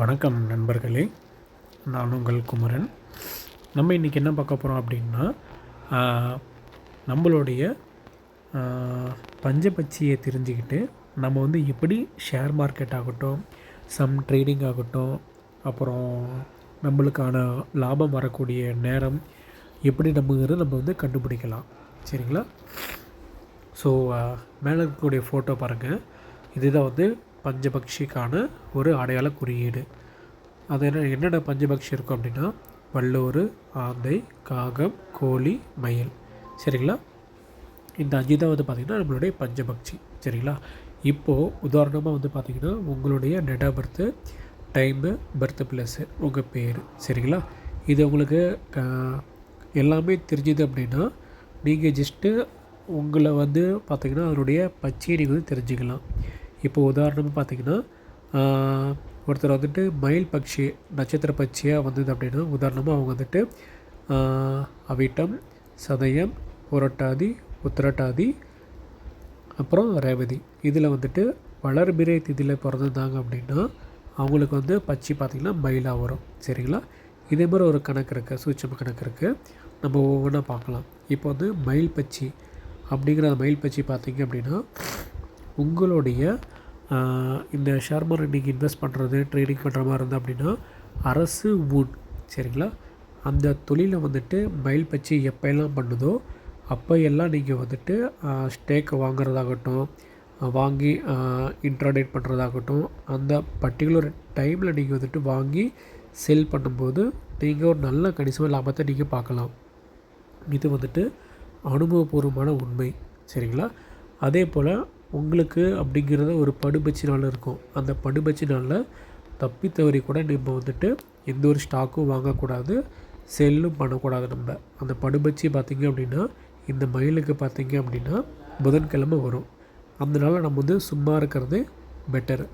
வணக்கம் நண்பர்களே, நான் உங்கள் குமரன். நம்ம இன்றைக்கி என்ன பார்க்க போகிறோம் அப்படின்னா, நம்மளுடைய பஞ்சபட்சியை தெரிஞ்சுக்கிட்டு நம்ம வந்து எப்படி ஷேர் மார்க்கெட் ஆகட்டும், ட்ரேடிங் ஆகட்டும், அப்புறம் நம்மளுக்கான லாபம் வரக்கூடிய நேரம் எப்படி நம்ம வந்து கண்டுபிடிக்கலாம். சரிங்களா? ஸோ மேலே இருக்கக்கூடிய ஃபோட்டோ பாருங்கள். இதுதான் வந்து பஞ்சபக்ஷிக்கான ஒரு அடையாள குறியீடு. அது என்னென்ன பஞ்சபக்ஷி இருக்கும் அப்படின்னா, வல்லூர், ஆந்தை, காகம், கோழி, மயில். சரிங்களா? இந்த 5 தான் வந்து பார்த்திங்கன்னா நம்மளுடைய பஞ்சபக்ஷி. சரிங்களா? இப்போது உதாரணமாக வந்து பார்த்திங்கன்னா உங்களுடைய date of birth, time, birth place, உங்கள் பேர். சரிங்களா? இது உங்களுக்கு எல்லாமே தெரிஞ்சுது அப்படின்னா நீங்கள் ஜஸ்ட்டு உங்களை வந்து பார்த்திங்கன்னா அதனுடைய பச்சையை நீங்கள் வந்து தெரிஞ்சுக்கலாம். இப்போது உதாரணமாக பார்த்திங்கன்னா ஒருத்தர் வந்துட்டு மயில் பட்சி நட்சத்திர பட்சியாக வந்தது அப்படின்னா, உதாரணமாக அவங்க வந்துட்டு அவிட்டம், சதயம், புரட்டாதி, உத்திரட்டாதி, அப்புறம் ரேவதி, இதில் வந்துட்டு வளர்பிறை திதியில் பிறந்திருந்தாங்க அப்படின்னா அவங்களுக்கு வந்து பட்சி பார்த்திங்கன்னா மயிலாக வரும். சரிங்களா? இதே மாதிரி ஒரு கணக்கு இருக்குது, சூட்சம கணக்கு இருக்குது. நம்ம ஒவ்வொன்றா பார்க்கலாம். இப்போ வந்து மயில் பட்சி அப்படிங்கிற மயில் பட்சி பார்த்திங்க அப்படின்னா உங்களுடைய இந்த ஷேர் மார்க்கெட் நீங்கள் இன்வெஸ்ட் பண்ணுறது, ட்ரேடிங் பண்ணுற மாதிரி இருந்தால் அப்படின்னா அரசு ஊன். சரிங்களா? அந்த தொழிலை வந்துட்டு மயில் பட்சி எப்போயெல்லாம் பண்ணுதோ அப்போ எல்லாம் நீங்கள் வந்துட்டு ஸ்டேக்கை வாங்குறதாகட்டும், வாங்கி இன்ட்ராடேட் பண்ணுறதாகட்டும், அந்த பர்டிகுலர் டைமில் நீங்கள் வந்துட்டு வாங்கி செல் பண்ணும்போது நீங்கள் ஒரு நல்ல கணிசமான லாபத்தை நீங்கள் பார்க்கலாம். இது வந்துட்டு அனுபவபூர்வமான உண்மை. சரிங்களா? அதே போல் உங்களுக்கு அப்படிங்கிறது ஒரு படுபட்சி நாள் இருக்கும். அந்த படுபட்சி நாளில் தப்பி தவறி கூட நம்ம வந்துட்டு எந்த ஒரு ஸ்டாக்கும் வாங்கக்கூடாது, செல்லும் பண்ணக்கூடாது. நம்ம அந்த படுபட்சி பார்த்திங்க அப்படின்னா இந்த மயிலுக்கு பார்த்திங்க அப்படின்னா புதன்கிழமை வரும். அதனால நம்ம வந்து சும்மா இருக்கிறது பெட்டர்.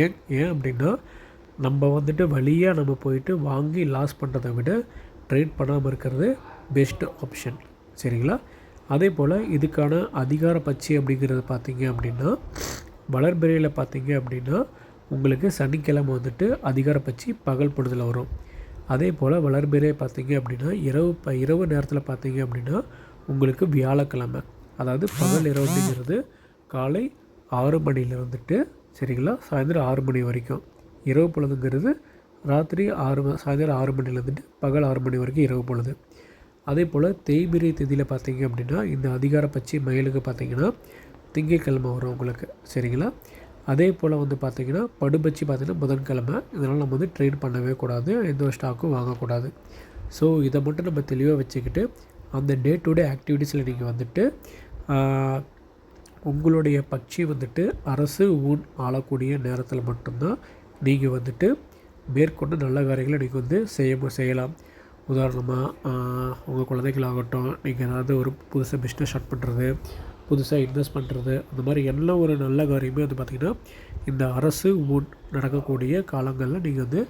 ஏன் அப்படின்னா நம்ம வந்துட்டு வழியாக நம்ம போயிட்டு வாங்கி லாஸ் பண்ணுறதை விட ட்ரேட் பண்ணாமல் இருக்கிறது பெஸ்ட் ஆப்ஷன். சரிங்களா? அதே போல் இதுக்கான அதிகார பட்சி அப்படிங்கிறது பார்த்திங்க அப்படின்னா வளர்பிறையில் பார்த்திங்க அப்படின்னா உங்களுக்கு சனிக்கிழமை வந்துட்டு அதிகார பட்சி பகல் பொழுதில் வரும். அதே போல் வளர்பிறை பார்த்திங்க அப்படின்னா இரவு நேரத்தில் பார்த்திங்க அப்படின்னா உங்களுக்கு வியாழக்கிழமை, அதாவது பகல் இரவு அப்படிங்கிறது காலை 6 மணியில் வந்துட்டு சரிங்களா சாயந்தரம் 6 மணி வரைக்கும். இரவு பொழுதுங்கிறது ராத்திரி சாயந்தரம் 6 மணிலேருந்துட்டு பகல் 6 மணி வரைக்கும் இரவு பொழுது. அதே போல் தேய்பிரை திதியில் பார்த்திங்க அப்படின்னா இந்த அதிகார பட்சி மயிலுக்கு பார்த்திங்கன்னா திங்கட்கிழமை வரும் உங்களுக்கு. சரிங்களா? அதே போல் வந்து பார்த்திங்கன்னா படுபட்சி பார்த்திங்கன்னா புதன்கிழமை. இதனால் நம்ம வந்து ட்ரேட் பண்ணவே கூடாது, எந்த ஒரு ஸ்டாக்கும் வாங்கக்கூடாது. ஸோ இதை மட்டும் நம்ம தெளிவாக வச்சுக்கிட்டு அந்த டே டு டே ஆக்டிவிட்டீஸில் நீங்கள் வந்துட்டு உங்களுடைய பட்சி வந்துட்டு அரசு ஊன் ஆளக்கூடிய நேரத்தில் மட்டும்தான் நீங்கள் வந்துட்டு மேற்கொண்டு நல்ல காரியங்களை நீங்கள் வந்து செய்யலாம். உதாரணமாக உங்கள் குழந்தைகளாகட்டும், நீங்கள் ஏதாவது ஒரு புதுசாக பிஸ்னஸ் ஸ்டார்ட் பண்ணுறது, புதுசாக இன்வெஸ்ட் பண்ணுறது, அந்த மாதிரி எல்லா ஒரு நல்ல காரியமே வந்து பார்த்திங்கன்னா இந்த அரசு ஊன் நடக்கக்கூடிய காலங்களில் நீங்கள் வந்து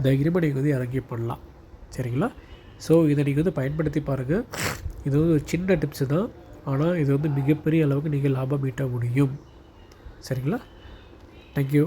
தைரியமாக நீங்கள் வந்து இறங்கி பண்ணலாம். சரிங்களா? ஸோ இதை நீங்கள் வந்து பயன்படுத்தி பாருங்கள். இது வந்து ஒரு சின்ன டிப்ஸு தான், ஆனால் இது வந்து மிகப்பெரிய அளவுக்கு நீங்கள் லாபம் ஈட்ட முடியும். சரிங்களா? தேங்க்யூ.